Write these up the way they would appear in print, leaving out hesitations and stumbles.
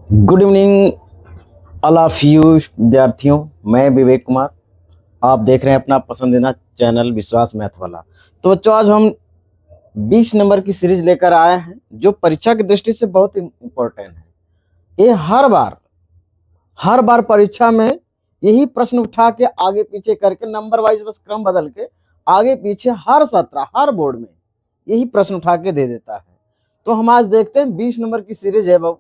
Good evening all of you विद्यार्थियों। मैं विवेक कुमार, आप देख रहे हैं अपना पसंदीदा चैनल विश्वास मैथ वाला। तो बच्चों, आज हम 20 नंबर की सीरीज लेकर आए हैं जो परीक्षा की दृष्टि से बहुत इम्पोर्टेंट है। ये हर बार परीक्षा में यही प्रश्न उठा के आगे पीछे करके नंबर वाइज बस क्रम बदल के आगे पीछे हर सत्र हर बोर्ड में यही प्रश्न उठा के दे देता है। तो हम आज देखते हैं 20 नंबर की सीरीज है बाबू।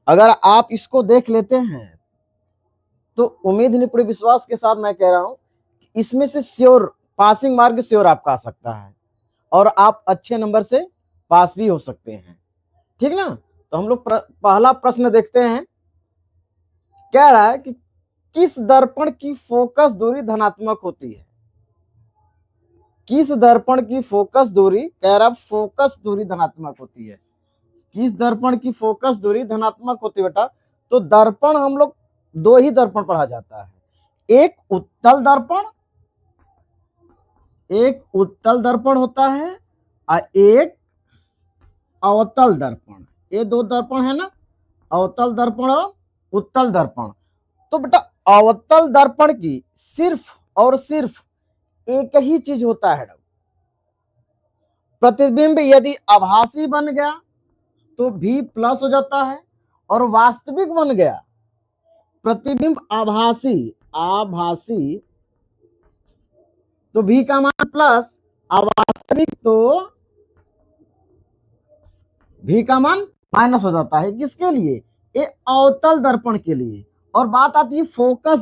अगर आप इसको देख लेते हैं तो उम्मीद नहीं, पूरे विश्वास के साथ मैं कह रहा हूं इसमें से श्योर पासिंग मार्क श्योर आपका आ सकता है और आप अच्छे नंबर से पास भी हो सकते हैं। ठीक ना। तो हम लोग पहला प्रश्न देखते हैं। कह रहा है कि किस दर्पण की फोकस दूरी धनात्मक होती है। किस दर्पण की फोकस दूरी, कह रहा फोकस दूरी धनात्मक होती है। किस दर्पण की फोकस दूरी धनात्मक होती है बेटा। तो दर्पण हम लोग दो ही दर्पण पढ़ा जाता है, एक उत्तल दर्पण होता है और एक अवतल दर्पण। ये दो दर्पण है ना, अवतल दर्पण और उत्तल दर्पण। तो बेटा अवतल दर्पण की सिर्फ और सिर्फ एक ही चीज होता है, प्रतिबिंब यदि आभासी बन गया तो भी प्लस हो जाता है और वास्तविक बन गया, प्रतिबिंब आभासी तो भी का मान प्लस, अवास्तविक तो भी का मान माइनस हो जाता है। किसके लिए? ये अवतल दर्पण के लिए। और बात आती है फोकस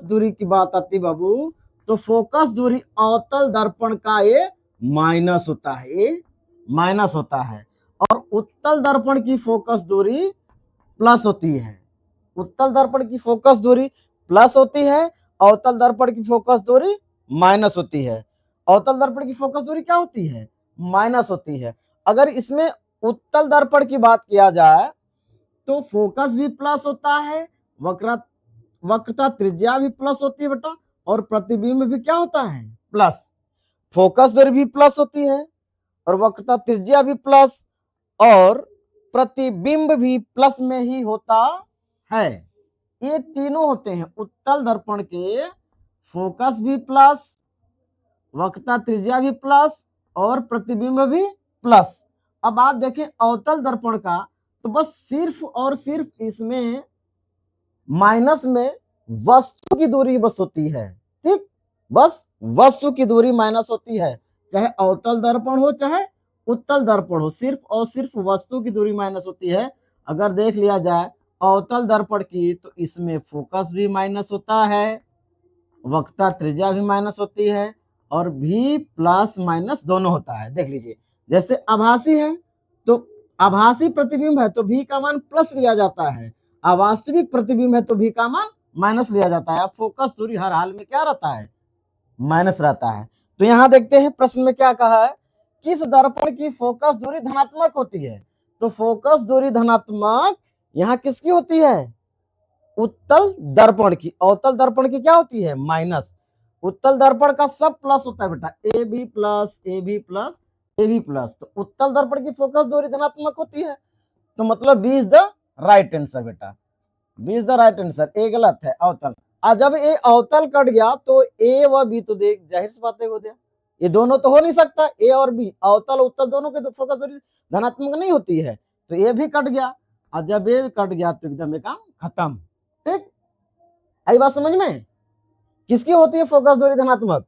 दूरी की बात आती बाबू। तो फोकस दूरी अवतल दर्पण का ये माइनस होता है और उत्तल दर्पण की फोकस दूरी प्लस होती है। उत्तल दर्पण की फोकस दूरी प्लस होती है, अवतल दर्पण की फोकस दूरी माइनस होती है। अवतल दर्पण की फोकस दूरी क्या होती है? माइनस होती है। अगर इसमें उत्तल दर्पण की बात किया जाए तो फोकस भी प्लस होता है, वक्रता त्रिज्या भी प्लस होती है बेटा, और प्रतिबिंब भी क्या होता है? प्लस। फोकस दूरी भी प्लस होती है और वक्रता त्रिज्या भी प्लस और प्रतिबिंब भी प्लस में ही होता है। ये तीनों होते हैं उत्तल दर्पण के, फोकस भी प्लस, वक्रता त्रिज्या भी प्लस और प्रतिबिंब भी प्लस। अब आप देखें अवतल दर्पण का, तो बस सिर्फ और सिर्फ इसमें माइनस में वस्तु की दूरी बस होती है। ठीक, बस वस्तु की दूरी माइनस होती है, चाहे अवतल दर्पण हो चाहे उत्तल दर्पण हो, सिर्फ और सिर्फ वस्तु की दूरी माइनस होती है। अगर देख लिया जाए अवतल दर्पण की, तो इसमें फोकस भी माइनस होता है, वक्रता त्रिज्या भी माइनस होती है और भी प्लस माइनस दोनों होता है। देख लीजिए, जैसे आभासी है तो आभासी प्रतिबिंब है तो भी का मान प्लस लिया जाता है, अवास्तविक प्रतिबिंब है तो भी का मान माइनस लिया जाता है। फोकस दूरी हर हाल में क्या रहता है? माइनस रहता है। तो यहां देखते हैं प्रश्न में क्या कहा है, किस दर्पण की फोकस दूरी धनात्मक होती है। तो फोकस दूरी धनात्मक यहां किसकी होती है? उत्तल दर्पण की। अवतल दर्पण की क्या होती है? माइनस। उत्तल दर्पण का सब प्लस होता है बेटा, A B plus A B plus A B plus. तो उत्तल दर्पण की फोकस दूरी धनात्मक होती है, तो मतलब B is the right answer बेटा, B is the right answer. A गलत है, अवतल। और जब ए अवतल कट गया तो ए व बी तो देख जाहिर सी बात है हो गया, ये दोनों तो हो नहीं सकता, ए और बी अवतल उत्तल दोनों के फोकस दूरी धनात्मक नहीं होती है, तो ए भी कट गया। और जब ए कट गया तो एकदम काम खत्म। ठीक, आई बात समझ में? किसकी होती है फोकस दूरी धनात्मक?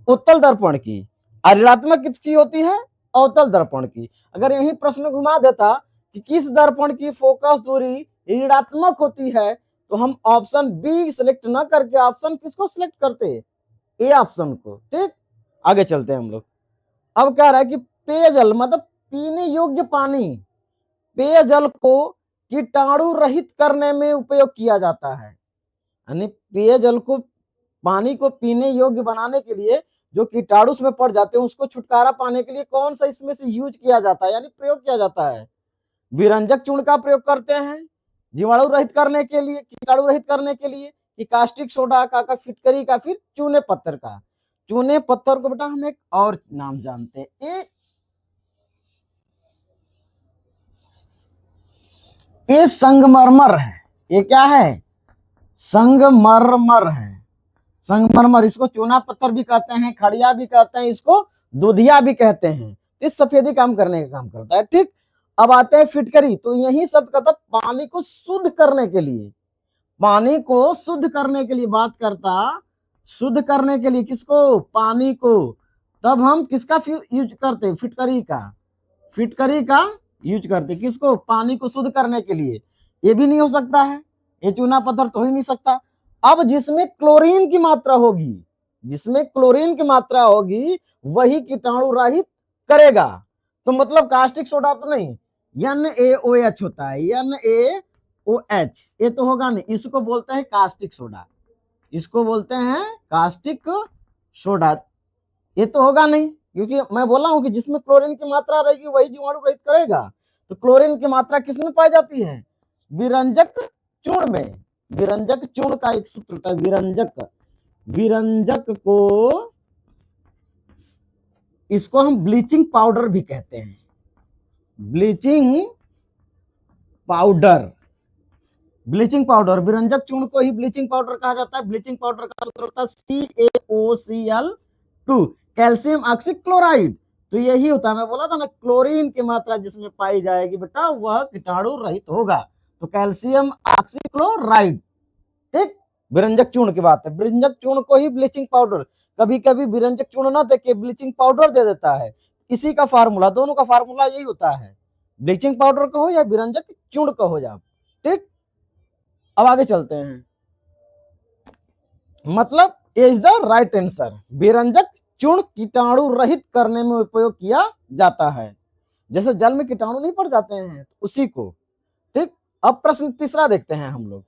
उत्तल दर्पण की। और ऋणात्मक किसकी होती है? अवतल दर्पण की। अगर यही प्रश्न घुमा देता कि किस दर्पण की फोकस दूरी ऋणात्मक होती है, तो हम ऑप्शन बी सिलेक्ट ना करके ऑप्शन किसको सिलेक्ट करते? ए ऑप्शन को। ठीक, आगे चलते हैं हम लोग। अब कह रहा है कि पेयजल मतलब पीने योग्य पानी, पेयजल को कीटाणु रहित करने में उपयोग किया जाता है। यानी पेयजल को, पानी को पीने योग्य बनाने के लिए जो कीटाणु में पड़ जाते हैं उसको छुटकारा पाने के लिए कौन सा इसमें से यूज किया जाता है, यानी प्रयोग किया जाता है? विरंजक चूर्ण का प्रयोग करते हैं जीवाणु रहित करने के लिए, कीटाणु रहित करने के लिए, कि कास्टिक सोडा का फिटकरी का, फिर चूने पत्थर का। चूने पत्थर को बेटा हम एक और नाम जानते हैं, ये संगमरमर है। ये क्या है? संगमरमर है। संगमरमर, इसको चूना पत्थर भी कहते हैं, खड़िया भी कहते हैं, इसको दुधिया भी कहते हैं। इस सफेदी काम करने का काम करता है। ठीक, अब आते हैं फिटकरी। तो यही सब कहता पानी को शुद्ध करने के लिए, पानी को शुद्ध करने के लिए बात करता, शुद्ध करने के लिए किसको? पानी को। तब हम किसका यूज करते? फिटकरी का। फिटकरी का यूज करते किसको? पानी को शुद्ध करने के लिए। ये भी नहीं हो सकता है, ये चूना पत्थर तो हो ही नहीं सकता। अब जिसमें क्लोरीन की मात्रा होगी, जिसमें क्लोरीन की मात्रा होगी वही कीटाणु रहित करेगा। तो मतलब कास्टिक सोडा तो नहीं, NaOH होता है, NaOH, ये तो होगा नहीं। इसको बोलते हैं कास्टिक सोडा, इसको बोलते हैं कास्टिक सोडा। ये तो होगा नहीं, क्योंकि मैं बोला हूं कि जिसमें क्लोरीन की मात्रा रहेगी वही जीवाणु रहित करेगा। तो क्लोरीन की मात्रा किसमें पाई जाती है? विरंजक चूर्ण में। विरंजक चूर्ण का एक सूत्र होता है विरंजक। विरंजक को, इसको हम ब्लीचिंग पाउडर भी कहते हैं, ब्लीचिंग पाउडर। ब्लीचिंग पाउडर, विरंजक चूर्ण को ही ब्लीचिंग पाउडर कहा जाता है। ब्लीचिंग पाउडर का सूत्र होता है CaOCl2, कैल्शियम ऑक्सीक्लोराइड। तो यही होता है, मैं बोला था ना, क्लोरीन की मात्रा जिसमें पाई जाएगी बेटा वह कीटाणु रहित होगा। तो कैल्शियम ऑक्सीक्लोराइड। ठीक, विरंजक चूर्ण की बात है। विरंजक चूर्ण को ही ब्लीचिंग पाउडर, कभी कभी विरंजक चूर्ण ना देके ब्लीचिंग पाउडर दे देता है। इसी का फार्मूला, दोनों का फार्मूला यही होता है, ब्लीचिंग पाउडर कहो या विरंजक चूर्ण कहो जा। ठीक, अब आगे चलते हैं। मतलब इज द राइट आंसर। विरंजक चूर्ण कीटाणु रहित करने में उपयोग किया जाता है। जैसे जल में कीटाणु नहीं पड़ जाते हैं, उसी को। ठीक, अब प्रश्न तीसरा देखते हैं हम लोग।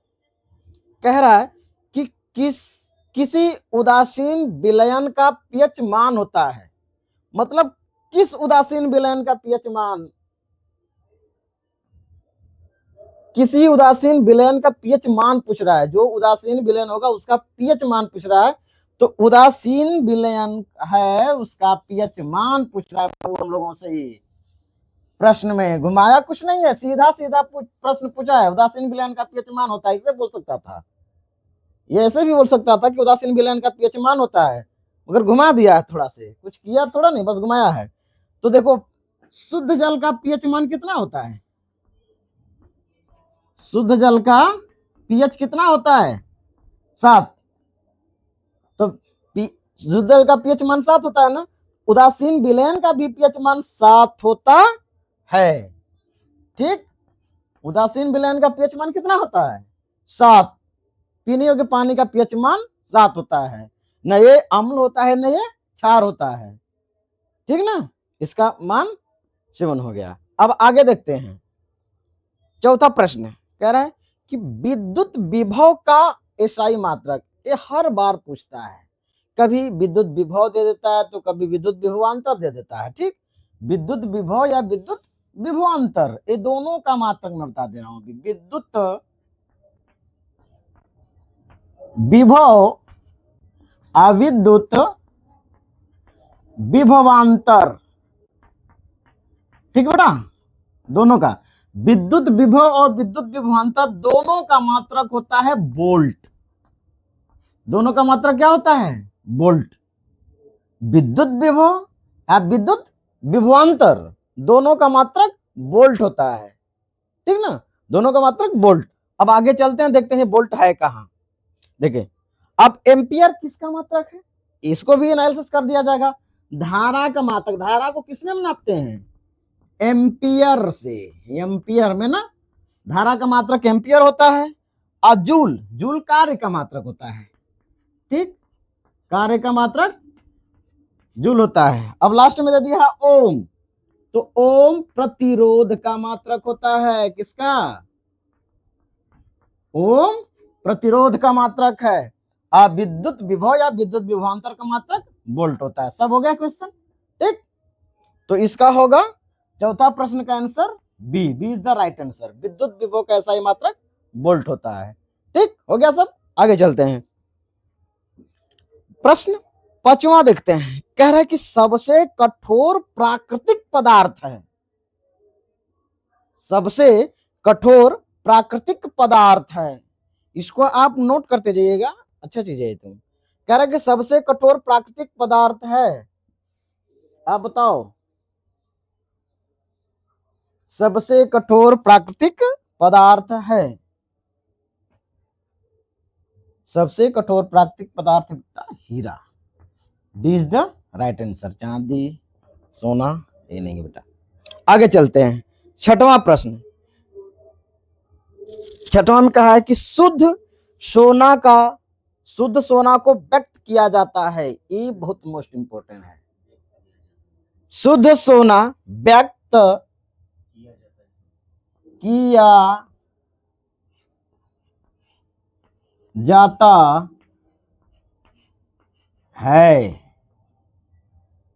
कह रहा है कि किसी उदासीन विलयन का पीएच मान होता है। मतलब किस उदासीन विलयन का पीएच मान? किसी उदासीन विलयन का पीएच मान पूछ रहा है। जो उदासीन विलयन होगा उसका पीएच मान पूछ रहा है। तो उदासीन विलयन है, उसका पीएच मान पूछ रहा है हम लोगों से। ये प्रश्न में घुमाया कुछ नहीं है, सीधा सीधा प्रश्न पूछा है। उदासीन विलयन का पीएच मान होता है, इसे बोल सकता था, ये ऐसे भी बोल सकता था कि उदासीन विलयन का पीएच मान होता है, मगर घुमा दिया है थोड़ा से, कुछ किया थोड़ा नहीं, बस घुमाया है। तो देखो, शुद्ध जल का पीएच मान कितना होता है? शुद्ध जल का पीएच कितना होता है? 7। तो शुद्ध जल का पीएच मान 7 होता है ना। उदासीन विलयन का भी पीएच मान 7 होता है। ठीक, उदासीन विलयन का पीएच मान कितना होता है? 7। पीने योग्य पानी का पीएच मान 7 होता है। न ये अम्ल होता है न ये क्षार होता है। ठीक ना, इसका मान 7 हो गया। अब आगे देखते हैं। चौथा प्रश्न कह रहा है कि विद्युत विभव का एसआई मात्रक। ये हर बार पूछता है, कभी विद्युत विभव दे देता है तो कभी विद्युत विभवांतर दे देता है। ठीक, विद्युत विभव या विद्युत विभवांतर, ये दोनों का मात्रक मैं बता दे रहा हूं। विद्युत विभव अविद्युत विभवांतर। ठीक बेटा, दोनों का, विद्युत विभव और विद्युत विभवांतर दोनों का मात्रक होता है वोल्ट। दोनों का मात्रक क्या होता है? वोल्ट। विद्युत विभव या विद्युत विभवांतर दोनों का मात्रक वोल्ट होता है। ठीक ना, दोनों का मात्रक वोल्ट। अब आगे चलते हैं, देखते हैं वोल्ट है कहां। देखिए, अब एम्पियर किसका मात्रक है, इसको भी एनालिसिस कर दिया जाएगा। धारा का मात्रक, धारा को किसमें नापते हैं? एम्पियर से। एम्पियर में ना धारा का मात्रक एम्पियर होता है। और जूल, जूल कार्य का मात्रक होता है। ठीक, कार्य का मात्रक जूल होता है। अब लास्ट में दे दिया ओम, तो ओम प्रतिरोध का मात्रक होता है। किसका? ओम प्रतिरोध का मात्रक है। और विद्युत विभव या विद्युत विभवांतर का मात्रक वोल्ट होता है। सब हो गया क्वेश्चन। ठीक, तो इसका होगा चौथा प्रश्न का answer B. B is the right answer. विद्युत विभव का एसआई मात्रक वोल्ट होता है। ठीक हो गया सब। आगे चलते हैं, प्रश्न 5वां देखते हैं। कह रहा है कि सबसे कठोर प्राकृतिक पदार्थ है। सबसे कठोर प्राकृतिक पदार्थ है, इसको आप नोट करते जाइएगा, अच्छा चीज है तुम। कह रहा है कि सबसे कठोर प्राकृतिक पदार्थ है, आप बताओ सबसे कठोर प्राकृतिक पदार्थ है, सबसे कठोर प्राकृतिक पदार्थ बेटा हीरा। D is the right answer. चांदी सोना ये नहीं बेटा। आगे चलते हैं, छठवां प्रश्न। छठवां में कहा है कि शुद्ध सोना को व्यक्त किया जाता है, ये बहुत मोस्ट इंपोर्टेंट है। शुद्ध सोना व्यक्त किया जाता है,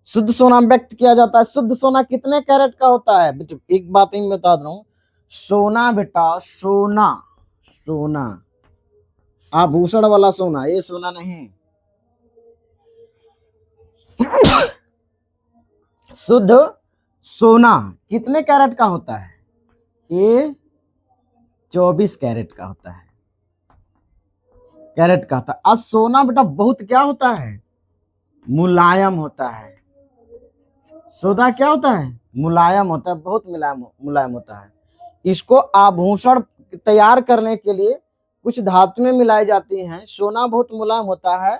शुद्ध सोना व्यक्त किया जाता है। शुद्ध सोना कितने कैरेट का होता है? एक बात ही बता रहा हूं, सोना बेटा सोना, सोना आभूषण वाला सोना, ये सोना नहीं। शुद्ध सोना कितने कैरेट का होता है? ये 24 कैरेट का होता है, कैरेट का होता है। आज सोना बेटा बहुत क्या होता है? मुलायम होता है। सोना क्या होता है? मुलायम होता है, बहुत मुलायम होता है। इसको आभूषण तैयार करने के लिए कुछ धातुएं मिलाई जाती हैं। सोना बहुत मुलायम होता है,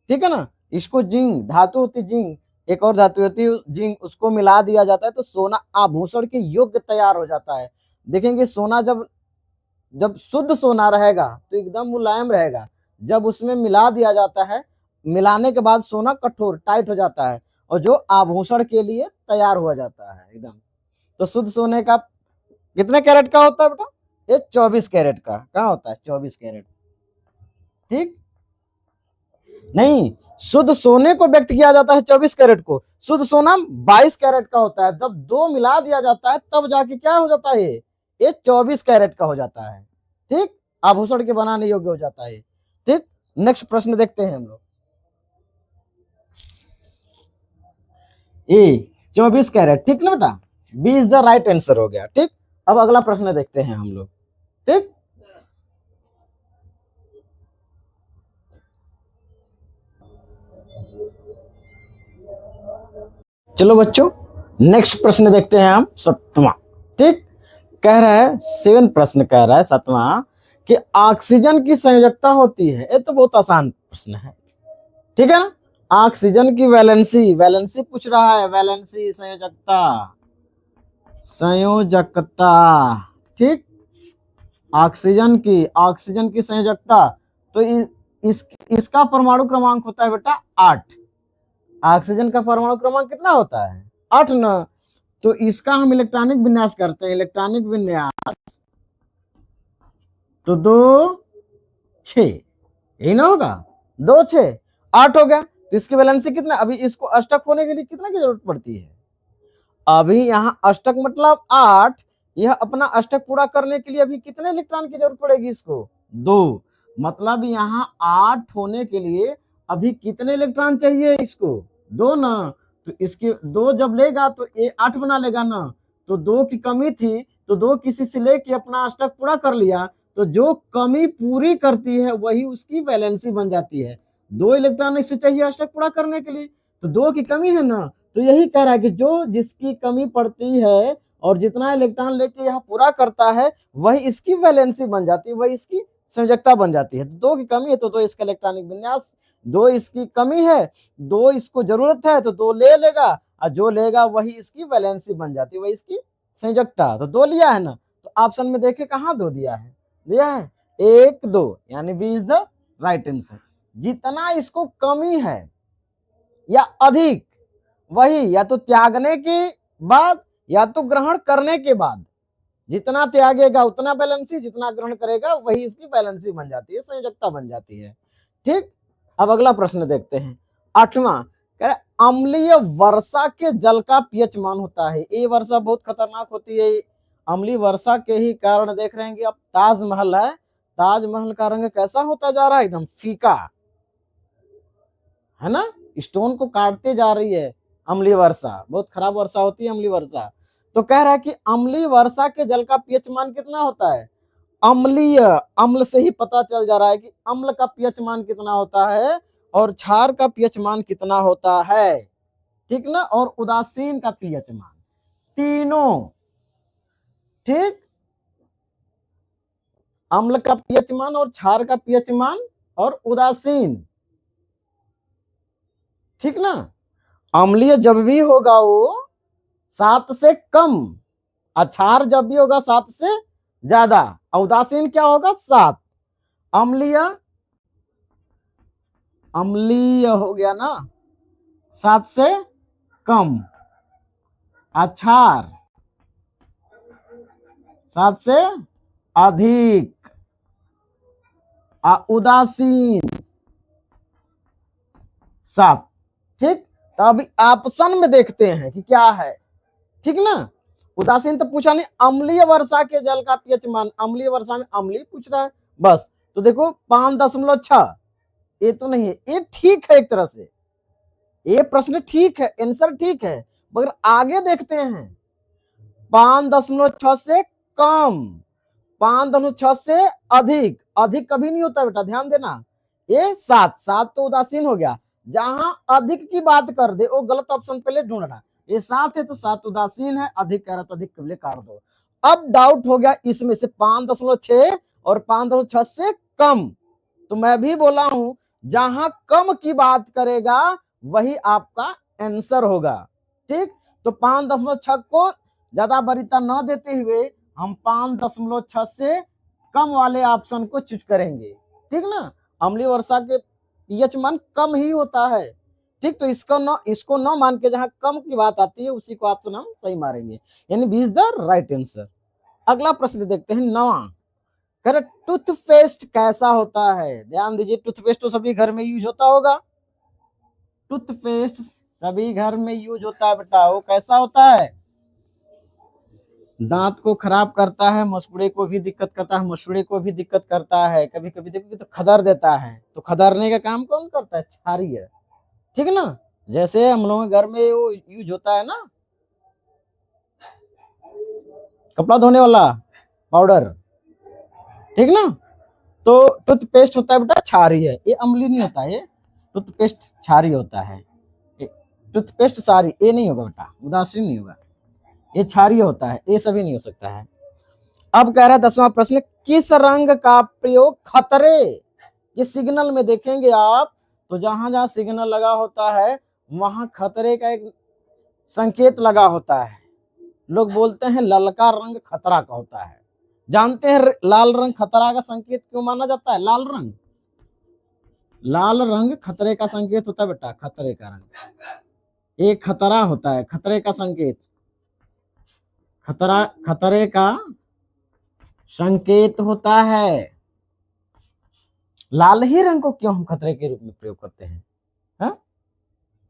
ठीक है ना। इसको जिंक धातु होती है, जिंक एक और धातु होती है जिंक, उसको मिला दिया जाता है तो सोना आभूषण के योग्य तैयार हो जाता है। देखेंगे सोना जब शुद्ध सोना रहेगा तो एकदम मुलायम रहेगा, जब उसमें मिला दिया जाता है, मिलाने के बाद सोना कठोर टाइट हो जाता है और जो आभूषण के लिए तैयार हो जाता है एकदम। तो शुद्ध सोने का कितने कैरेट का होता है बेटा? ये 24 कैरेट का। कहाँ होता है? 24 कैरेट, ठीक नहीं। शुद्ध सोने को व्यक्त किया जाता है 24 कैरेट को, शुद्ध सोना 22 कैरेट का होता है। जब दो मिला दिया जाता है तब जाके क्या हो जाता है? ये 24 कैरेट का हो जाता है, ठीक, आभूषण के बनाने योग्य हो जाता है, ठीक। नेक्स्ट प्रश्न देखते हैं हम लोग। ए 24 कैरेट, ठीक ना बेटा, B is the right answer हो गया, ठीक। अब अगला प्रश्न देखते हैं हम लोग, ठीक। चलो बच्चों नेक्स्ट प्रश्न देखते हैं हम, सातवां, ठीक। कह रहा है 7 प्रश्न कह रहा है सातवां कि ऑक्सीजन की संयोजकता होती है। ये तो बहुत आसान प्रश्न है, ठीक है ना। ऑक्सीजन की वैलेंसी पूछ रहा है, वैलेंसी संयोजकता, संयोजकता, ठीक। ऑक्सीजन की संयोजकता तो इसका परमाणु क्रमांक होता है बेटा 8। ऑक्सीजन का परमाणु क्रमांक कितना होता है? 8 ना। तो इसका हम इलेक्ट्रॉनिक विन्यास करते हैं, इलेक्ट्रॉनिक विन्यास तो 2 6, यही ना होगा, 2 6 8 हो गया। तो इसकी वैलेंसी कितना? अभी इसको अष्टक होने के लिए कितना की जरूरत पड़ती है? अभी यहाँ अष्टक मतलब 8, यह अपना अष्टक पूरा करने के लिए अभी कितने इलेक्ट्रॉन की जरूरत पड़ेगी? इसको 2, मतलब यहाँ 8 होने के लिए अभी कितने इलेक्ट्रॉन चाहिए? इसको 2 ना। तो इसके 2 जब लेगा तो ये 8 बना लेगा ना। तो 2 की कमी थी तो 2 किसी से लेके अपना अष्टक पूरा कर लिया, तो जो कमी पूरी करती है वही उसकी वैलेंसी बन जाती है। 2 इलेक्ट्रॉन इससे चाहिए अष्टक पूरा करने के लिए, तो 2 की कमी है ना। तो यही कह रहा है कि जो जिसकी कमी पड़ती है और जितना इलेक्ट्रॉन लेके यहाँ पूरा करता है वही इसकी वैलेंसी बन जाती है, वही इसकी संयोजकता बन जाती है। 2 की कमी है तो 2 इसका इलेक्ट्रॉनिक विन्यास, 2 इसकी कमी है, 2 इसको जरूरत है तो 2 ले लेगा, और जो लेगा वही इसकी वैलेंसी बन जाती है, वही इसकी संयोजकता। तो 2 लिया है ना। तो ऑप्शन में देखे कहाँ 2 दिया है? दिया है 1 2, यानी B is the right answer. जितना इसको कमी है या अधिक, वही या तो त्यागने के बाद या तो ग्रहण करने के बाद, जितना त्यागेगा उतना बैलेंसी, जितना ग्रहण करेगा वही इसकी बैलेंसी बन जाती है, संयोजकता बन जाती है, ठीक। अब अगला प्रश्न देखते हैं, 8वां। कह रहे अम्लीय वर्षा के जल का पीएच मान होता है। ये वर्षा बहुत खतरनाक होती है, अम्लीय वर्षा के ही कारण देख रहे हैं कि अब ताजमहल है, ताजमहल का रंग कैसा होता जा रहा है? एकदम फीका, है ना, स्टोन को काटते जा रही है। अम्लीय वर्षा बहुत खराब वर्षा होती है, अम्लीय वर्षा। तो कह रहा है कि अम्लीय वर्षा के जल का पीएच मान कितना होता है? अम्लीय, अम्ल से ही पता चल जा रहा है कि अम्ल का पीएच मान कितना होता है और क्षार का पीएच मान कितना होता है, ठीक ना। और उदासीन का पीएच मान, तीनों, ठीक। अम्ल का पीएच मान और क्षार का पीएच मान और उदासीन, ठीक ना। अम्लीय जब भी होगा वो 7 से कम, क्षार जब भी होगा 7 से ज्यादा, उदासीन क्या होगा 7। अम्लीय, अम्लीय हो गया ना 7 से कम, क्षार 7 से अधिक, उदासीन 7, ठीक। तो अभी ऑप्शन में देखते हैं कि क्या है, ठीक ना। उदासीन तो पूछा नहीं, अम्लीय वर्षा के जल का पीएच मान, अम्लीय वर्षा में अम्लीय पूछ रहा है बस। तो देखो 5.6, ये तो नहीं है, ये ठीक है एक तरह से, ये प्रश्न ठीक है, आंसर ठीक है, मगर आगे देखते हैं 5.6 से कम, 5.6 से अधिक, अधिक कभी नहीं होता बेटा, ध्यान देना। ये 7, 7 तो उदासीन हो गया, जहां अधिक की बात कर दे वो गलत ऑप्शन पहले ढूंढना। ये 7 है तो 7 उदासीन है, अधिक कह रहा तो अधिक कबले काट दो। अब डाउट हो गया इसमें से 5.6 और 5.6 से कम, तो मैं भी बोला हूं जहां कम की बात करेगा वही आपका आंसर होगा, ठीक। तो 5.6 को ज्यादा वरीयता न देते हुए हम 5.6 से कम वाले ऑप्शन को चूज करेंगे, ठीक ना। अम्लीय वर्षा के पीएच मान कम ही होता है, ठीक। तो इसको न मान के जहां कम की बात आती है उसी को ऑप्शन हम सही मारेंगे, यानी B is the right answer. अगला प्रश्न देखते हैं 9वां। टूथपेस्ट कैसा होता है, ध्यान दीजिए, टूथपेस्ट तो सभी घर में यूज होता होगा, टूथपेस्ट सभी घर में यूज होता है बेटा। वो कैसा होता है, दांत को खराब करता है, मसूड़े को भी दिक्कत करता है, मसूड़े को भी दिक्कत करता है, कभी कभी देखोगे तो खदर देता है, तो खदरने का काम कौन करता है, क्षारी है, ठीक ना। जैसे हम लोगों के घर में वो यूज होता है ना, कपड़ा धोने वाला पाउडर, ठीक ना। तो टूथपेस्ट होता है बेटा क्षारी है, ये अम्लीय नहीं होता है, ये टूथपेस्ट क्षारी होता है, टूथपेस्ट सारी, ये नहीं होगा बेटा, उदासीन नहीं होगा, ये क्षारीय होता है, ये सभी नहीं हो सकता है। अब कह रहा है 10वां प्रश्न, किस रंग का प्रयोग खतरे के सिग्नल में देखेंगे आप, तो जहां जहां सिग्नल लगा होता है वहां खतरे का एक संकेत लगा होता है, लोग बोलते हैं ललका रंग खतरा का होता है। जानते हैं लाल रंग खतरा का संकेत क्यों माना जाता है, लाल रंग, लाल रंग खतरे का संकेत होता है बेटा, खतरे का रंग, एक खतरा होता है, खतरे का संकेत, खतरा, खतरे का संकेत होता है। लाल ही रंग को क्यों हम खतरे के रूप में प्रयोग करते हैं, हा?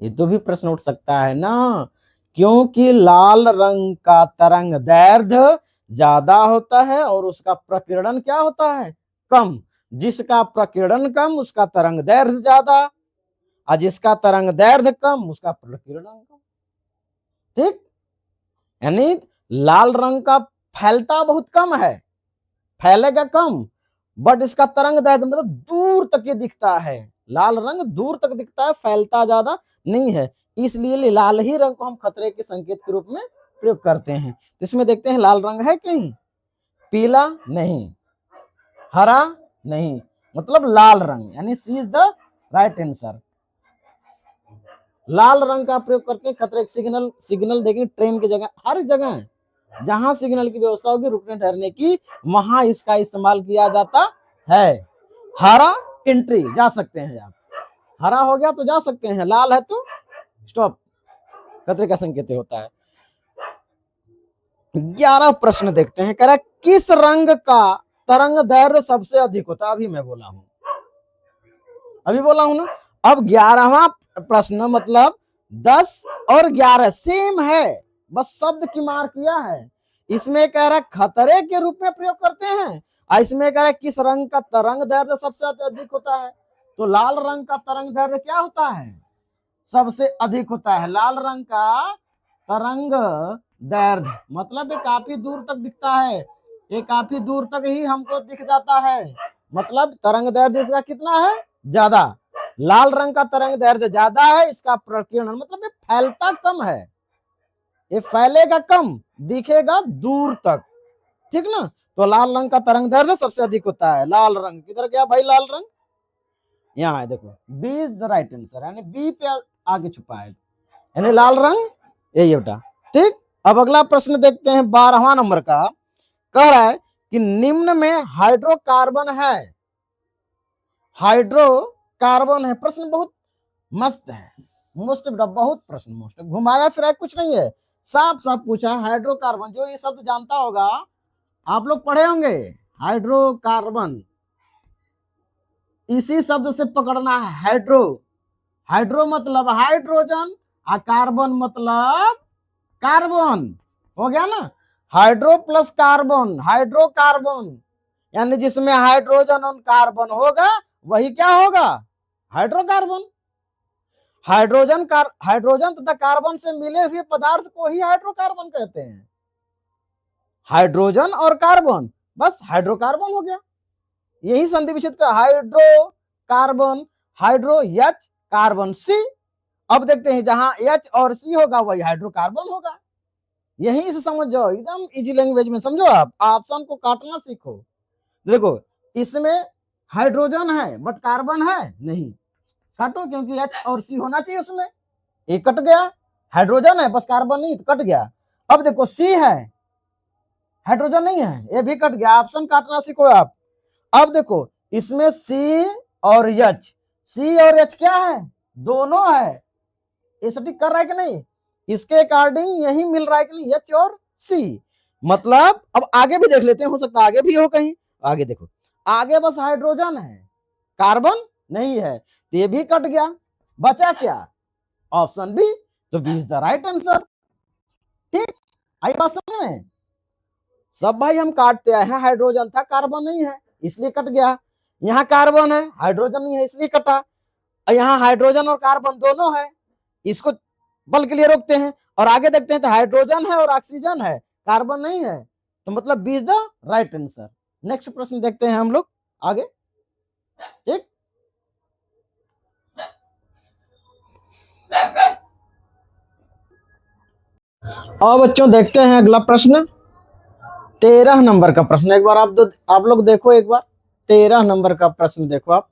ये तो भी प्रश्न उठ सकता है ना, क्योंकि लाल रंग का तरंग दैर्ध्य ज्यादा होता है और उसका प्रकीर्णन क्या होता है, कम। जिसका प्रकीर्णन कम उसका तरंग दैर्ध्य ज्यादा, और जिसका तरंग दैर्ध्य कम उसका प्रकीर्णन कम, ठीक। यानी लाल रंग का फैलता बहुत कम है, फैलेगा कम, बट इसका तरंग दैर्ध्य मतलब दूर तक ये दिखता है, लाल रंग दूर तक दिखता है, फैलता ज्यादा नहीं है, इसलिए लाल ही रंग को हम खतरे के संकेत के रूप में प्रयोग करते हैं। तो इसमें देखते हैं लाल रंग है कहीं, पीला नहीं, हरा नहीं, मतलब लाल रंग, यानी सी इज द राइट आंसर। लाल रंग का प्रयोग करते हैं खतरे के सिग्नल, सिग्नल देखिए ट्रेन की जगह, हर जगह जहां सिग्नल की व्यवस्था होगी रुकने ठहरने की, वहां इसका इस्तेमाल किया जाता है। हरा एंट्री, जा सकते हैं आप, हरा हो गया तो जा सकते हैं, लाल है तो स्टॉप, खतरे का संकेत होता है। 11 प्रश्न देखते हैं, कह रहा किस रंग का तरंग दैर्ध्य सबसे अधिक होता है, अभी मैं बोला हूं, अभी बोला हूं ना। अब 11वां प्रश्न मतलब 10 और 11 सेम है, बस शब्द की मार किया है। इसमें कह रहा है खतरे के रूप में प्रयोग करते हैं, और इसमें कह रहा है किस रंग का तरंग दैर्ध्य सबसे अधिक होता है, तो लाल रंग का तरंग दैर्ध्य क्या होता है, सबसे अधिक होता है। लाल रंग का तरंग दैर्ध्य मतलब ये काफी दूर तक दिखता है, ये काफी दूर तक ही हमको दिख जाता है, मतलब तरंग दैर्ध्य इसका कितना है, ज्यादा। लाल रंग का तरंग दैर्ध्य ज्यादा है, इसका प्रकीर्णन मतलब ये फैलता कम है, ये फैलेगा कम, दिखेगा दूर तक, ठीक ना। तो लाल रंग का तरंग दैर्ध्य सबसे अधिक होता है। लाल रंग किधर गया भाई, लाल रंग यहाँ है, देखो B is the right answer, यानी बी पे आगे छुपा है, यानी लाल रंग यही बेटा, ठीक। अब अगला प्रश्न देखते हैं 12वां नंबर का। कह रहा है कि निम्न में हाइड्रोकार्बन है, हाइड्रोकार्बन है। प्रश्न बहुत मस्त है, मोस्ट बेटा, बहुत प्रश्न मोस्ट, घुमाया फिराया कुछ नहीं है, साफ साफ पूछा हाइड्रोकार्बन। जो ये शब्द जानता होगा, आप लोग पढ़े होंगे हाइड्रोकार्बन, इसी शब्द से पकड़ना है हाइड्रो। हाइड्रो मतलब हाइड्रोजन, और कार्बन मतलब कार्बन, हो गया ना। हाइड्रो प्लस कार्बन, हाइड्रोकार्बन, यानी जिसमें हाइड्रोजन और कार्बन होगा वही क्या होगा, हाइड्रोकार्बन। हाइड्रोजन तथा कार्बन से मिले हुए पदार्थ को ही हाइड्रोकार्बन कहते हैं। हाइड्रोजन और कार्बन, बस हाइड्रोकार्बन हो गया, यही संधि विच्छेद का hydrocarbon, hydro H carbon C. अब देखते हैं जहां एच और सी होगा वही हाइड्रोकार्बन होगा, यहीं से समझ जाओ, एकदम इजी लैंग्वेज में समझो। आप ऑप्शन को काटना सीखो। देखो इसमें हाइड्रोजन है बट कार्बन है नहीं, काटो, क्योंकि एच और सी होना चाहिए उसमें, ये कट गया। हाइड्रोजन है बस कार्बन नहीं, तो कट गया। अब देखो सी है, हाइड्रोजन नहीं है, ये भी कट गया, ऑप्शन काटना सीखो आप। अब देखो इसमें सी और एच, सी और एच क्या है, दोनों है, ये सटीक कर रहा है कि नहीं, इसके अकॉर्डिंग यही मिल रहा है कि नहीं, एच और सी। मतलब अब आगे भी देख लेते हैं, हो सकता है आगे भी हो कहीं। आगे देखो, आगे बस हाइड्रोजन है, कार्बन नहीं है, तो ये भी कट गया, बचा क्या, ऑप्शन बी। तो B is the right answer, ठीक। आई बात समझ में, सब भाई हम काटते आए हैं, हाइड्रोजन था कार्बन नहीं है इसलिए कट गया, यहाँ कार्बन है हाइड्रोजन नहीं है इसलिए कटा, यहाँ हाइड्रोजन और कार्बन दोनों है, इसको बल के लिए रोकते हैं। और आगे देखते हैं तो हाइड्रोजन है और ऑक्सीजन है, कार्बन नहीं है, तो मतलब B is the right answer. Next प्रश्न देखते हैं हम लोग आगे, ठीक। और बच्चों देखते हैं अगला प्रश्न, 13 नंबर का प्रश्न। एक बार आप लोग देखो, एक बार 13 नंबर का प्रश्न देखो आप,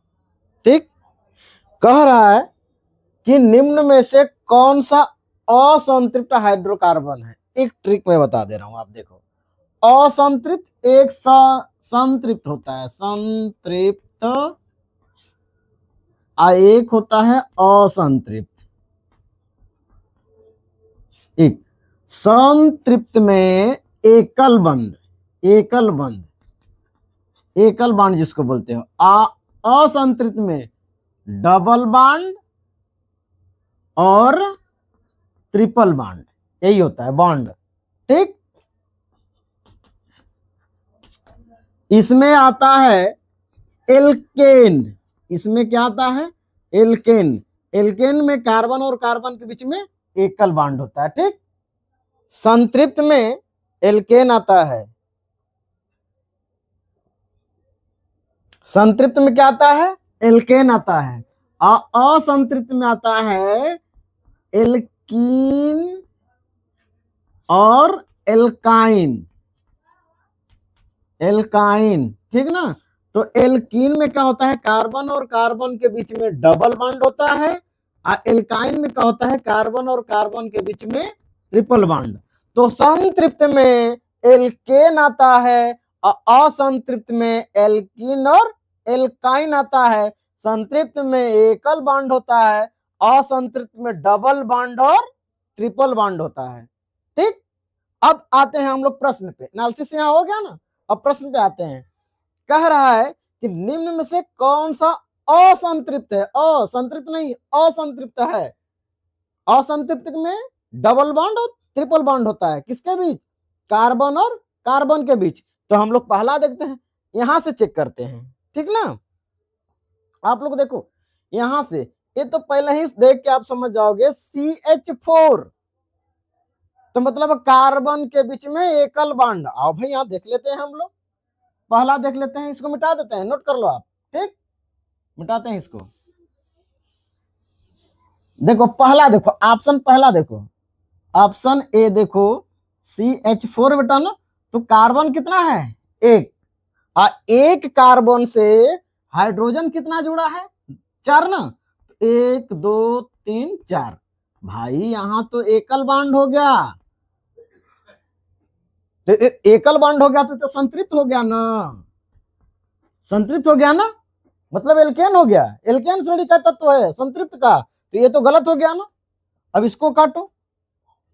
ठीक। कह रहा है कि निम्न में से कौन सा असंतृप्त हाइड्रोकार्बन है। एक ट्रिक मैं बता दे रहा हूं, आप देखो, असंतृप्त एक संतृप्त होता है, संतृप्त, एक होता है असंतृप्त। एक संतृप्त में एकल बंध, एकल बंध, एकल बांड जिसको बोलते हो, असंतृप्त में डबल बांड और ट्रिपल बांड, यही होता है बॉन्ड, ठीक। इसमें आता है एल्केन, इसमें क्या आता है, एल्केन। एल्केन में कार्बन और कार्बन के बीच में एकल बांड होता है, ठीक। संतृप्त में एल्केन आता है, संतृप्त में क्या आता है, एल्केन आता है, असंतृप्त में आता है एल्कीन और एल्काइन, एल्काइन, ठीक ना। तो एल्कीन में क्या होता है, कार्बन और कार्बन के बीच में डबल बॉन्ड होता है, और एल्काइन में क्या होता है, कार्बन और कार्बन के बीच में ट्रिपल बॉन्ड। तो संतृप्त में एल्केन आता है और असंतृप्त में एल्कीन और एल्काइन आता है। संतृप्त में एकल बॉन्ड होता है, असंतृप्त में डबल बॉन्ड और ट्रिपल बॉन्ड होता है, ठीक। अब आते हैं हम लोग प्रश्न पे, एनालिसिस यहाँ हो गया ना, अब प्रश्न पे आते हैं। कह रहा है कि निम्न में से कौन सा असंतृप्त है, असंतृप्त नहीं असंतृप्त है। असंतृप्त में डबल बॉन्ड और ट्रिपल बॉन्ड होता है, किसके बीच, कार्बन और कार्बन के बीच। तो हम लोग पहला देखते हैं, यहां से चेक करते हैं, ठीक ना। आप लोग देखो यहां से, ये तो पहले ही देख के आप समझ जाओगे, CH4, तो मतलब कार्बन के बीच में एकल बॉन्ड। आओ भाई यहां देख लेते हैं हम लोग, पहला देख लेते हैं, इसको मिटा देते हैं, नोट कर लो आप। ठीक, मिटाते हैं इसको। देखो पहला, देखो ऑप्शन पहला, देखो ऑप्शन ए, देखो CH4 बेटा ना, तो कार्बन कितना है, एक, और एक कार्बन से हाइड्रोजन कितना जुड़ा है, 4 ना, 1 2 3 4। भाई यहां तो एकल बॉन्ड हो गया, तो एकल बॉन्ड हो गया तो संतृप्त हो गया ना, संतृप्त हो गया ना, मतलब एल्केन हो गया, एल्केन श्रेणी का तत्व है संतृप्त का, तो ये तो गलत हो गया ना। अब इसको काटो,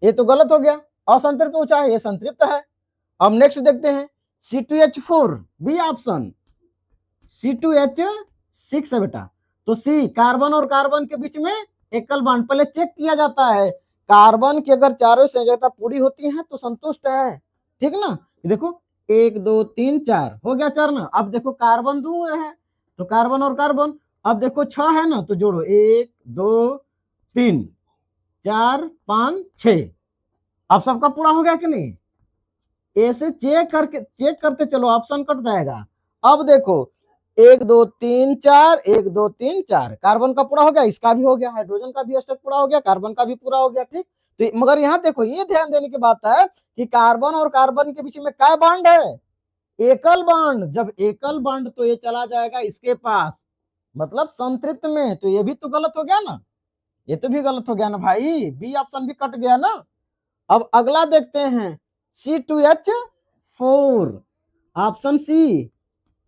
ये तो गलत हो गया, असंतृप्त ऊंचा है, ये संतृप्त है। अब नेक्स्ट देखते हैं C2H4, बी ऑप्शन, C2H6 है बेटा, तो सी, कार्बन और कार्बन के बीच में एकल बॉन्ड, पहले चेक किया जाता है, कार्बन की अगर चारों संयोजकता पूरी होती है तो संतुष्ट है, ठीक ना। देखो 1 2 3 4 हो गया, 4 ना। अब देखो कार्बन 2 है, तो कार्बन और कार्बन, अब देखो 6 है ना, तो जोड़ो 1 2 3 4 5 6। अब सबका पूरा हो गया कि नहीं, ऐसे चेक करते चलो, ऑप्शन कट जाएगा। अब देखो 1 2 3 4, 1 2 3 4, कार्बन का पूरा हो गया, इसका भी हो गया, हाइड्रोजन का भी अष्टक पूरा हो गया, कार्बन का भी पूरा हो गया। ठीक, तो मगर यहाँ देखो, ये ध्यान देने की बात है कि कार्बन और कार्बन के बीच में क्या बॉन्ड है, एकल बॉन्ड। जब एकल बॉन्ड तो ये चला जाएगा इसके पास, मतलब संतृप्त में, तो ये भी तो गलत हो गया ना, ये तो भी गलत हो गया ना भाई, बी ऑप्शन भी कट गया ना। अब अगला देखते हैं C2H4, ऑप्शन सी,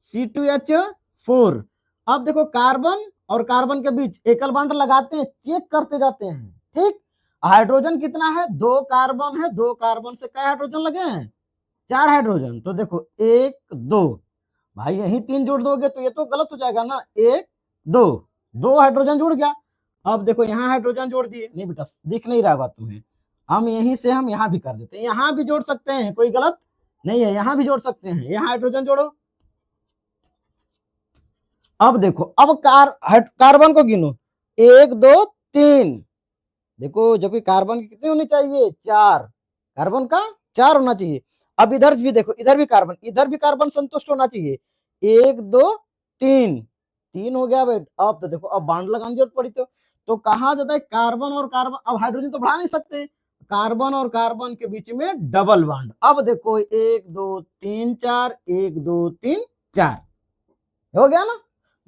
C2H4। अब देखो कार्बन और कार्बन के बीच एकल बॉन्ड लगाते हैं, चेक करते जाते हैं। ठीक, हाइड्रोजन कितना है, 2 कार्बन है, 2 कार्बन से क्या हाइड्रोजन लगे हैं, 4 हाइड्रोजन, तो देखो 1 2, भाई यही 3 जोड़ दोगे तो ये तो गलत हो जाएगा ना, 1 2, 2 हाइड्रोजन जुड़ गया। अब देखो यहाँ हाइड्रोजन जोड़ दिए, नहीं बेटा दिख नहीं रहा होगा तुम्हें, हम यहीं से हम यहाँ भी कर देते हैं, यहाँ भी जोड़ सकते हैं, कोई गलत नहीं है, यहाँ भी जोड़ सकते हैं, यहाँ हाइड्रोजन जोड़ो। अब देखो, अब कार्बन को गिनो, 1 2 3, देखो जबकि कार्बन की कितनी होनी चाहिए, 4, कार्बन का 4 होना चाहिए। अब इधर भी देखो, इधर भी कार्बन संतुष्ट होना चाहिए, 1 2 3, 3 हो गया बेट। अब तो देखो, अब बॉन्ड लगाने की जरूरत पड़ी, तो कहा जाता है कार्बन और कार्बन, अब हाइड्रोजन तो बढ़ा नहीं सकते, कार्बन और कार्बन के बीच में डबल बॉन्ड। अब देखो 1 2 3 4, 1 2 3 4 हो गया ना,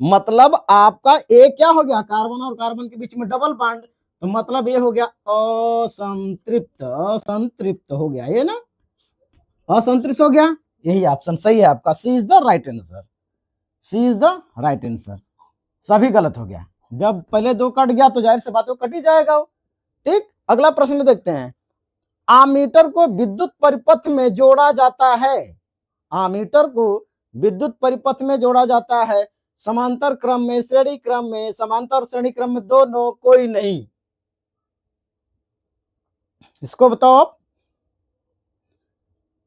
मतलब आपका ए क्या हो गया, कार्बन और कार्बन के बीच में डबल बॉन्ड, तो मतलब ये हो गया असंतृप्त, असंतृप्त हो गया ये ना, असंतृप्त हो गया। यही ऑप्शन सही है आपका, C is the right answer, C is the right answer. सभी गलत हो गया, जब पहले 2 कट गया तो जाहिर सी बात है कट ही जाएगा वो। ठीक, अगला प्रश्न देखते हैं, आमीटर को विद्युत परिपथ में जोड़ा जाता है, आमीटर को विद्युत परिपथ में जोड़ा जाता है, समांतर क्रम में, श्रेणी क्रम में, समांतर और श्रेणी क्रम में, दोनों, कोई नहीं, इसको बताओ आप।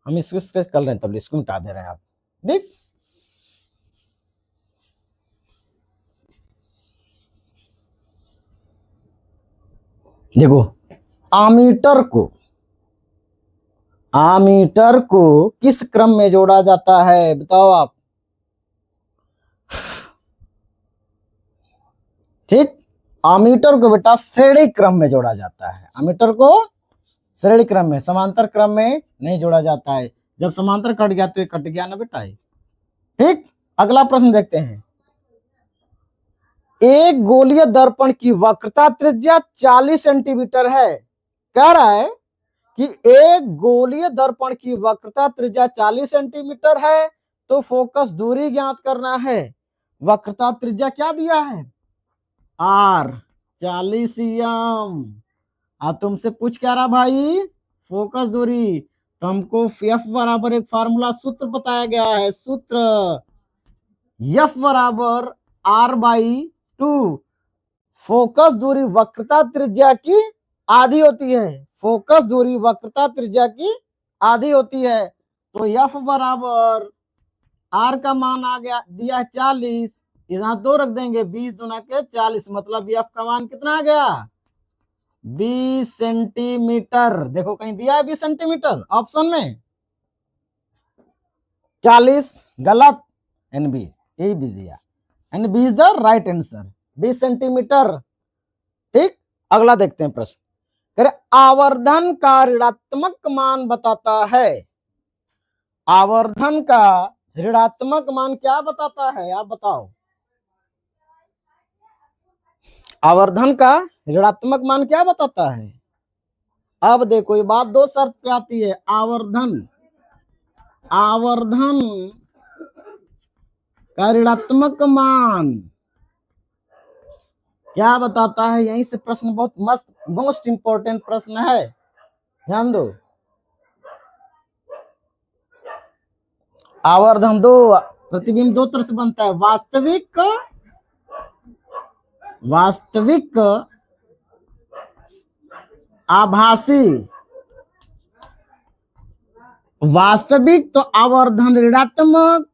हम इसको कर रहे हैं तब इसको मिटा दे रहे हैं आप, ठीक। देखो आमीटर को किस क्रम में जोड़ा जाता है, बताओ आप। ठीक, आमीटर को बेटा श्रेणी क्रम में जोड़ा जाता है, आमीटर को श्रेणी क्रम में, समांतर क्रम में नहीं जोड़ा जाता है, जब समांतर कट गया तो ये कट गया ना बेटा। ठीक, अगला प्रश्न देखते हैं, एक गोलीय दर्पण की वक्रता त्रिज्या 40 सेंटीमीटर है, कह रहा है कि एक गोलीय दर्पण की वक्रता त्रिज्या 40 सेंटीमीटर है, तो फोकस दूरी ज्ञात करना है। वक्रता त्रिज्या क्या दिया है, R 40 एम। तुमसे पूछ क्या रहा भाई, फोकस दूरी, तो हमको F बराबर एक फार्मूला सूत्र बताया गया है, सूत्र F बराबर R/2, फोकस दूरी वक्रता त्रिज्या की आधी होती है, फोकस दूरी वक्रता त्रिज्या की आधी होती है, तो F बराबर R का मान आ गया, दिया 40, यहाँ 2 रख देंगे, 20 दूना के 40, मतलब F का मान कितना आ गया, 20 सेंटीमीटर, देखो कहीं दिया है 20 सेंटीमीटर ऑप्शन में, 40 गलत, एन 20 यही भी दिया, an 20 the right answer, 20 centimetre. ठीक, अगला देखते हैं प्रश्न, करे आवर्धन का ऋणात्मक मान बताता है। आवर्धन का ऋणात्मक मान क्या बताता है, आप बताओ। आवर्धन का ऋणात्मक मान क्या बताता है। अब देखो ये बात दो शर्त पे आती है, आवर्धन, आवर्धन का ऋणात्मक मान क्या बताता है, यहीं से प्रश्न बहुत मस्त मोस्ट इंपॉर्टेंट प्रश्न है, ध्यान दो। आवर्धन दो, प्रतिबिंब दो तरह से बनता है, वास्तविक, वास्तविक आभासी, वास्तविक तो आवर्धन ऋणात्मक,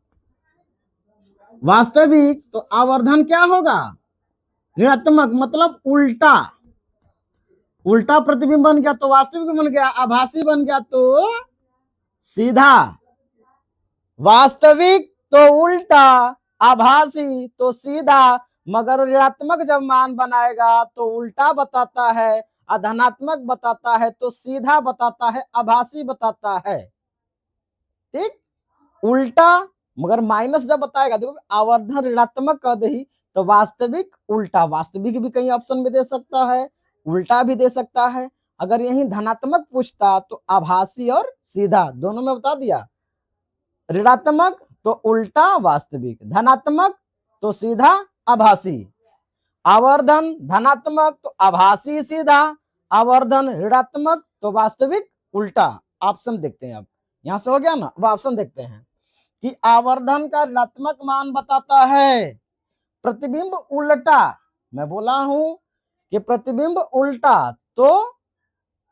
वास्तविक तो आवर्धन क्या होगा, ऋणात्मक, मतलब उल्टा, उल्टा प्रतिबिंब बन गया तो वास्तविक बन गया, आभासी बन गया तो सीधा, वास्तविक तो उल्टा, आभासी तो सीधा, मगर ऋणात्मक जब मान बनाएगा तो उल्टा बताता है, धनात्मक बताता है तो सीधा बताता है, आभासी बताता है। ठीक, उल्टा, मगर माइनस जब बताएगा, देखो आवर्धन ऋणात्मक कर दे तो वास्तविक उल्टा, वास्तविक भी कहीं ऑप्शन में दे सकता है, उल्टा भी दे सकता है, अगर यही धनात्मक पूछता तो आभासी और सीधा दोनों में बता दिया, ऋणात्मक तो उल्टा वास्तविक, धनात्मक तो सीधा आभासी, आवर्धन धनात्मक तो आभासी सीधा, आवर्धन ऋणात्मक तो वास्तविक उल्टा। ऑप्शन देखते हैं, अब यहां से हो गया ना, अब ऑप्शन देखते हैं कि आवर्धन का ऋणात्मक मान बताता है प्रतिबिंब उल्टा, मैं बोला हूं कि प्रतिबिंब उल्टा तो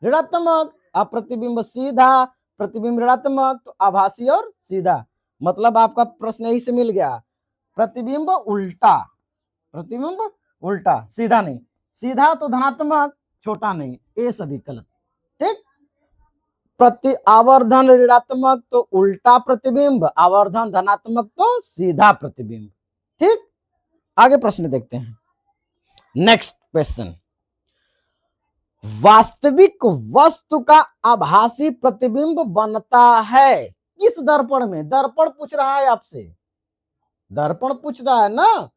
ऋणात्मक, अब प्रतिबिंब सीधा, प्रतिबिंब ऋणात्मक तो आभासी और सीधा, मतलब आपका प्रश्न यही से मिल गया, प्रतिबिंब उल्टा, प्रतिबिंब उल्टा, सीधा नहीं, सीधा तो धनात्मक, छोटा नहीं, ये सभी गलत। ठीक, प्रति आवर्धन ऋणात्मक तो उल्टा प्रतिबिंब, आवर्धन धनात्मक तो सीधा प्रतिबिंब। ठीक, आगे प्रश्न देखते हैं, नेक्स्ट क्वेश्चन, वास्तविक वस्तु का आभासी प्रतिबिंब बनता है किस दर्पण में, दर्पण पूछ रहा है आपसे, दर्पण पूछ रहा है ना,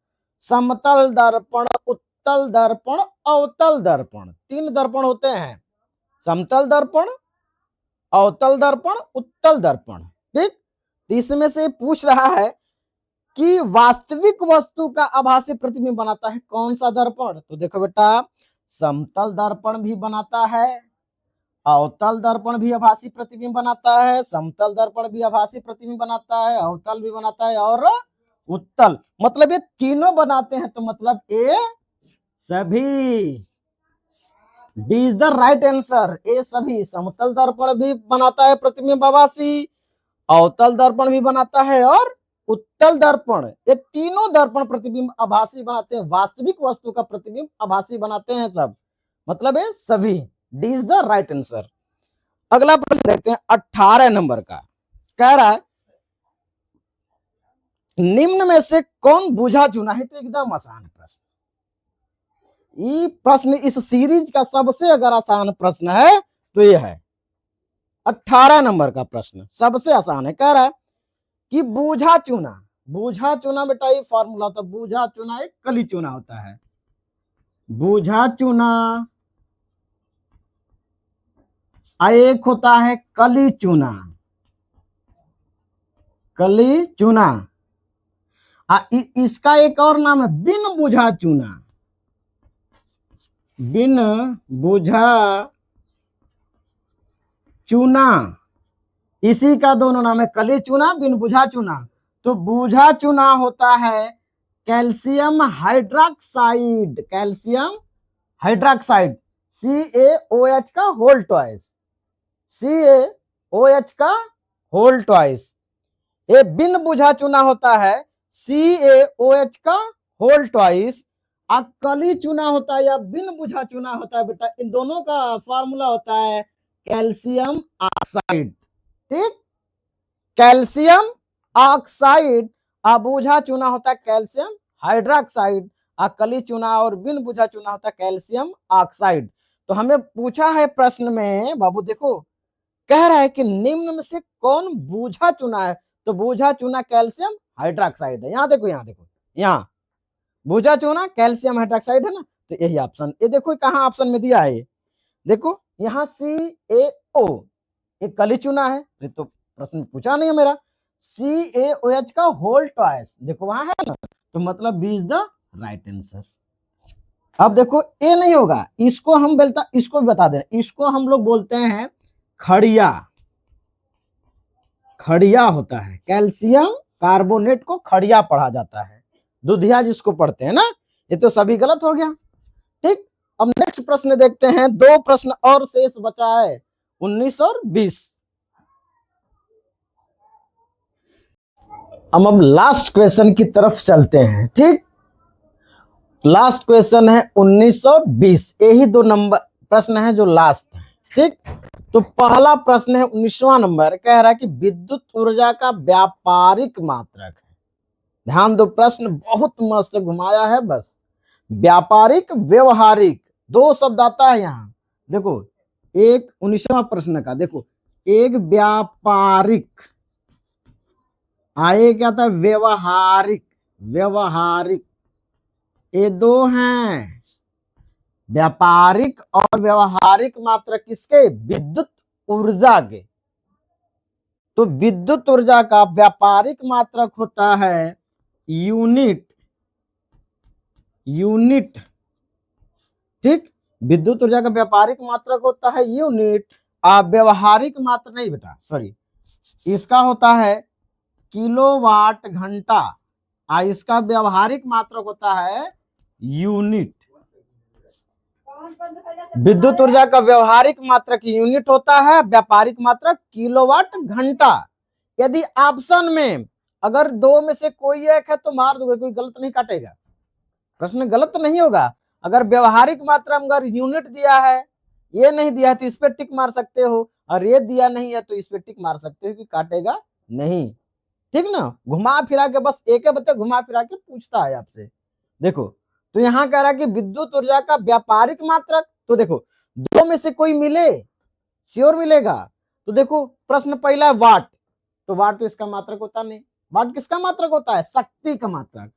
समतल दर्पण, उत्तल दर्पण, अवतल दर्पण, तीन दर्पण होते हैं, समतल दर्पण, अवतल दर्पण, उत्तल दर्पण। ठीक, इसमें से पूछ रहा है कि वास्तविक वस्तु का आभासी प्रतिबिंब बनाता है कौन सा दर्पण, तो देखो बेटा समतल दर्पण भी बनाता है, अवतल दर्पण भी आभासी प्रतिबिंब बनाता है, समतल दर्पण भी आभासी प्रतिबिंब बनाता है, अवतल भी बनाता है और उत्तल, मतलब ये तीनों बनाते हैं, तो मतलब ए सभी, D is the right answer, A सभी, समतल दर्पण भी बनाता है प्रतिबिंब आभासी, अवतल दर्पण भी बनाता है और उत्तल दर्पण, ये तीनों दर्पण प्रतिबिंब आभासी बनाते हैं, वास्तविक वस्तु का प्रतिबिंब आभासी बनाते हैं सब, मतलब ये सभी, D is the right answer. अगला प्रश्न देखते हैं 18 नंबर का, कह रहा है निम्न में से कौन बूझा चुना है, तो एकदम आसान प्रश्न, ये प्रश्न इस सीरीज का सबसे अगर आसान प्रश्न है तो ये है 18 नंबर का प्रश्न, सबसे आसान है, कह रहा है कि बूझा चूना, बूझा चूना बेटा ये फॉर्मूला होता है, बूझा चूना एक कली चूना होता है, बूझा चूना, एक होता है कली चूना, कली चूना, इसका एक और नाम है बिन बुझा चूना, बिन बुझा चूना, इसी का दोनों नाम है, कली चूना, बिन बुझा चूना। तो बुझा चूना होता है calcium hydroxide, calcium hydroxide, CaOH का होल ट्वाइस, CaOH का होल ट्वाइस। ये बिन बुझा चूना होता है CaOH का होल ट्वाइस, कली चूना होता है या बिन बुझा चूना होता है बेटा, इन दोनों का फॉर्मूला होता है कैल्शियम ऑक्साइड। ठीक, कैल्शियम ऑक्साइड, अबूझा चूना होता है कैल्शियम हाइड्रोक्साइड, कली चूना और बिन बुझा चूना होता है कैल्शियम ऑक्साइड। तो हमें पूछा है प्रश्न में बाबू, देखो कह रहा है कि निम्न में से कौन बूझा चूना है, तो बूझा चूना कैल्शियम हाइड्रोक्साइड है। यहाँ देखो, यहाँ देखो, यहाँ बूझा चूना कैल्शियम हाइड्रोक्साइड है ना, तो यही ऑप्शन, ये देखो कहाँ ऑप्शन में दिया है, देखो यहाँ CaO, एक कली चूना है, तो प्रश्न पूछा नहीं है मेरा, CaOH का होल ट्वाइस, देखो वहां है ना, तो मतलब B is the right answer. अब देखो ए नहीं होगा, इसको हम बोलता, इसको भी बता दें, इसको हम लोग बोलते हैं खड़िया, खड़िया होता है, कैल्शियम कार्बोनेट को खड़िया पढ़ा जाता है, दुधिया जिसको पढ़ते हैं ना। ये तो सभी गलत हो गया। ठीक, अब नेक्स्ट प्रश्न देखते हैं, दो प्रश्न और शेष बचा है, 19 और 20। अब लास्ट क्वेश्चन की तरफ चलते हैं। ठीक, लास्ट क्वेश्चन है 19 और 20, यही दो नंबर प्रश्न है जो लास्ट है। ठीक, तो पहला प्रश्न है 19वां नंबर, कह रहा है कि विद्युत ऊर्जा का व्यापारिक मात्रक है। ध्यान दो, प्रश्न बहुत मस्त घुमाया है, बस व्यापारिक व्यवहारिक दो शब्द आता है यहाँ। देखो एक 19वां प्रश्न का, देखो एक व्यापारिक, आए क्या था व्यवहारिक, व्यवहारिक, ये दो हैं, व्यापारिक और व्यवहारिक मात्रक किसके, विद्युत ऊर्जा के। तो विद्युत ऊर्जा का व्यापारिक मात्रक होता है यूनिट, यूनिट। ठीक, विद्युत ऊर्जा का व्यापारिक मात्रक होता है यूनिट, व्यवहारिक मात्रक नहीं बेटा, सॉरी, इसका होता है किलोवाट घंटा, इसका व्यावहारिक मात्रक होता है यूनिट। विद्युत ऊर्जा का व्यवहारिक मात्रक यूनिट होता है, व्यापारिक मात्रक किलोवाट घंटा। यदि ऑप्शन में अगर दो में से कोई एक है तो मार दोगे, कोई गलत नहीं काटेगा, प्रश्न गलत नहीं होगा। अगर व्यवहारिक मात्रा में अगर यूनिट दिया है, ये नहीं दिया है तो इस पे टिक मार सकते हो, और ये दिया नहीं है तो इस पे टिक मार सकते हो कि काटेगा नहीं। ठीक ना, घुमा फिरा के, बस एक बता घुमा फिरा के पूछता है आपसे। देखो तो यहाँ कह रहा है कि विद्युत ऊर्जा का व्यापारिक मात्रक, तो देखो दो में से कोई मिले, श्योर मिलेगा। तो देखो प्रश्न पहला वाट, तो वाट तो इसका मात्रक होता नहीं, वाट किसका मात्रक होता है, शक्ति का मात्रक,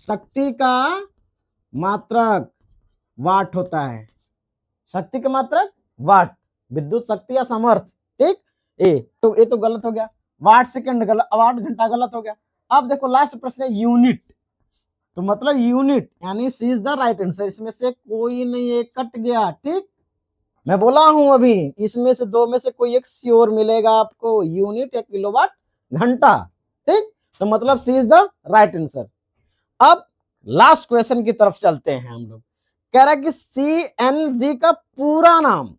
शक्ति का मात्रक वाट होता है, शक्ति का मात्रक वाट, विद्युत शक्ति या सामर्थ्य। ठीक, ये तो गलत हो गया, वाट सेकंड गलत, वाट घंटा गलत हो गया। अब देखो लास्ट प्रश्न है यूनिट, तो मतलब यूनिट यानी सी इज द राइट आंसर, इसमें से कोई नहीं, एक कट गया। ठीक, मैं बोला हूं अभी इसमें से दो में से कोई एक श्योर मिलेगा आपको, यूनिट या किलोवाट घंटा। ठीक, तो मतलब सी इज द राइट आंसर। अब लास्ट क्वेश्चन की तरफ चलते हैं हम लोग, कह रहा है कि CNG का पूरा नाम,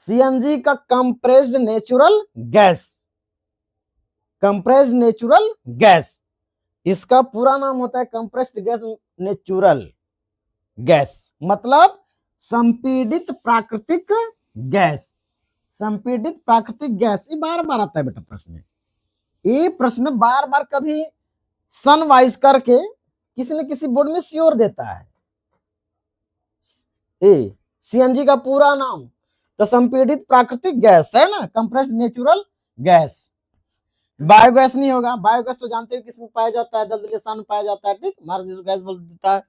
CNG का compressed natural gas, compressed natural gas, इसका पूरा नाम होता है कंप्रेस्ड गैस नेचुरल गैस, मतलब संपीड़ित प्राकृतिक गैस, संपीड़ित प्राकृतिक गैस। ये बार बार आता है बेटा प्रश्न, ये प्रश्न बार बार कभी सन वाइज करके किसी न किसी बोर्ड में श्योर देता है। CNG का पूरा नाम तो संपीड़ित प्राकृतिक गैस है ना, कंप्रेस्ड नेचुरल गैस। बायोगैस नहीं होगा, बायोगैस तो जानते हो किसमें पाया जाता है, दलदली स्थान में पाया जाता है। ठीक, मार्ग गैस बोल देता है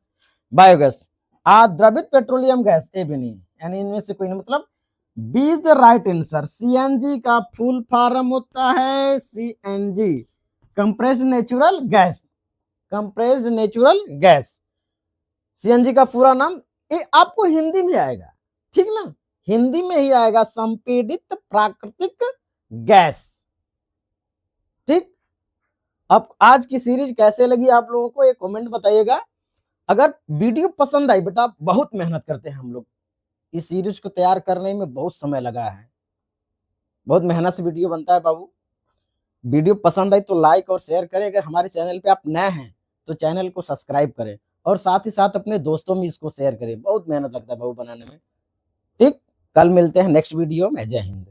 बायोगैस। द्रवित पेट्रोलियम गैस, ये भी नहीं, यानी इनमें से कोई नहीं, मतलब B is the right answer. CNG का फुल फॉर्म होता है CNG, compressed natural gas, compressed natural gas. CNG का पूरा नाम, ये आपको हिंदी में आएगा, ठीक ना, हिंदी में ही आएगा, संपीड़ित प्राकृतिक गैस। ठीक, अब आज की सीरीज कैसे लगी आप लोगों को, एक कमेंट बताइएगा। अगर वीडियो पसंद आई, बेटा बहुत मेहनत करते हैं हम लोग, इस सीरीज को तैयार करने में बहुत समय लगा है, बहुत मेहनत से वीडियो बनता है बाबू। वीडियो पसंद आई तो लाइक और शेयर करें, अगर हमारे चैनल पे आप नए हैं तो चैनल को सब्सक्राइब करें, और साथ ही साथ अपने दोस्तों में इसको शेयर करें। बहुत मेहनत लगता है बाबू बनाने में। ठीक, कल मिलते हैं नेक्स्ट वीडियो में। जय हिंद।